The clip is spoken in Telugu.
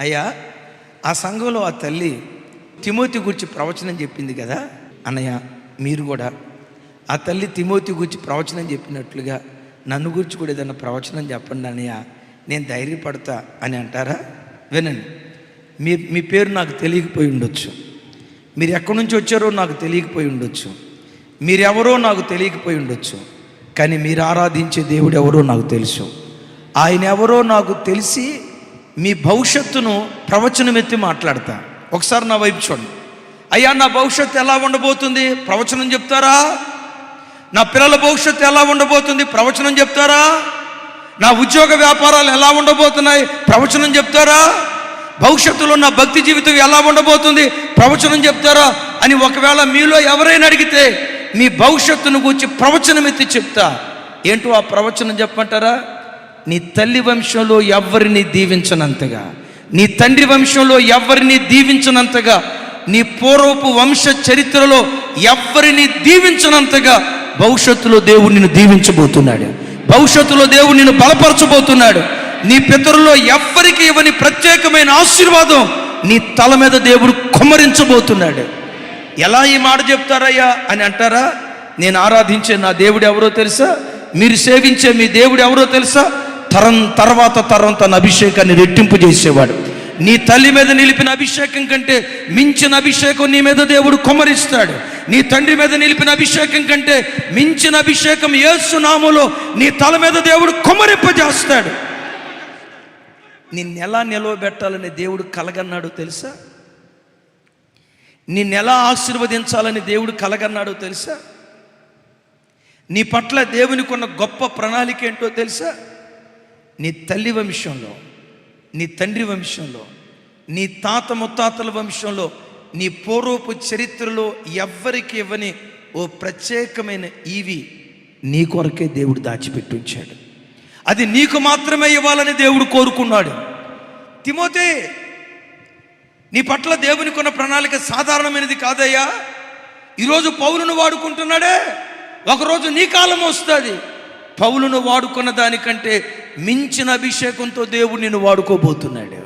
అయ్యా, ఆ సంఘంలో ఆ తల్లి తిమోతి గురించి ప్రవచనం చెప్పింది కదా అన్నయ్య, మీరు కూడా ఆ తల్లి తిమోతి గురించి ప్రవచనం చెప్పినట్లుగా నన్ను గురించి కూడా ఏదైనా ప్రవచనం చెప్పండి అన్నయ్య, నేను ధైర్యపడతా అని అంటారా? వినండి, మీ పేరు నాకు తెలియకపోయి ఉండొచ్చు, మీరు ఎక్కడి నుంచి వచ్చారో నాకు తెలియకపోయి ఉండొచ్చు, మీరెవరో నాకు తెలియకపోయి ఉండొచ్చు, కానీ మీరు ఆరాధించే దేవుడు ఎవరో నాకు తెలుసు. ఆయన ఎవరో నాకు తెలిసి మీ భవిష్యత్తును ప్రవచనం ఎత్తి మాట్లాడతా. ఒకసారి నా వైపు చూడండి. అయ్యా, నా భవిష్యత్తు ఎలా ఉండబోతుంది? ప్రవచనం చెప్తారా? నా పిల్లల భవిష్యత్తు ఎలా ఉండబోతుంది? ప్రవచనం చెప్తారా? నా ఉద్యోగ వ్యాపారాలు ఎలా ఉండబోతున్నాయి? ప్రవచనం చెప్తారా? భవిష్యత్తులో నా భక్తి జీవితం ఎలా ఉండబోతుంది? ప్రవచనం చెప్తారా అని ఒకవేళ మీలో ఎవరైనా అడిగితే మీ భవిష్యత్తును గురించి ప్రవచనం ఎత్తి చెప్తా. ఏంటో ఆ ప్రవచనం చెప్పమంటారా? నీ తల్లి వంశంలో ఎవరిని దీవించనంతగా, నీ తండ్రి వంశంలో ఎవరిని దీవించనంతగా, నీ పూర్వపు వంశ చరిత్రలో ఎవరిని దీవించనంతగా భవిష్యత్తులో దేవుడు నిన్ను దీవించబోతున్నాడు. భవిష్యత్తులో దేవుడు నిన్ను బలపరచబోతున్నాడు. నీ పితరుల్లో ఎవ్వరికి ఇవ్వని ప్రత్యేకమైన ఆశీర్వాదం నీ తల మీద దేవుడు కుమ్మరించబోతున్నాడు. ఎలా ఈ మాట చెప్తారయ్యా అని అంటారా? నేను ఆరాధించే నా దేవుడు ఎవరో తెలుసా? మీరు సేవించే మీ దేవుడు ఎవరో తెలుసా? తరం తర్వాత తరం తన అభిషేకాన్ని రెట్టింపు చేసేవాడు. నీ తల్లి మీద నిలిపిన అభిషేకం కంటే మించిన అభిషేకం నీ మీద దేవుడు కుమ్మరిస్తాడు. నీ తండ్రి మీద నిలిపిన అభిషేకం కంటే మించిన అభిషేకం యేసు నామములో నీ తల మీద దేవుడు కుమ్మరింపజేస్తాడు. నిన్నెలా నిలవబెట్టాలని దేవుడు కలగన్నాడు తెలుసా? నిన్నెలా ఆశీర్వదించాలని దేవుడు కలగన్నాడో తెలుసా? నీ పట్ల దేవునికి ఉన్న గొప్ప ప్రణాళిక ఏంటో తెలుసా? నీ తల్లి వంశంలో, నీ తండ్రి వంశంలో, నీ తాత ముత్తాతల వంశంలో, నీ పూర్వపు చరిత్రలో ఎవ్వరికి ఇవ్వని ఓ ప్రత్యేకమైన ఈవి నీ కొరకే దేవుడు దాచిపెట్టి ఉంచాడు. అది నీకు మాత్రమే ఇవ్వాలని దేవుడు కోరుకున్నాడు. తిమోతి, నీ పట్ల దేవునికి ఉన్న ప్రణాళిక సాధారణమైనది కాదయ్యా. ఈరోజు పౌలును వాడుకుంటున్నాడే, ఒకరోజు నీ కాలం వస్తుంది. పౌలును వాడుకున్న దానికంటే మించిన అభిషేకంతో దేవుడు నిన్ను వాడుకోబోతున్నాడు.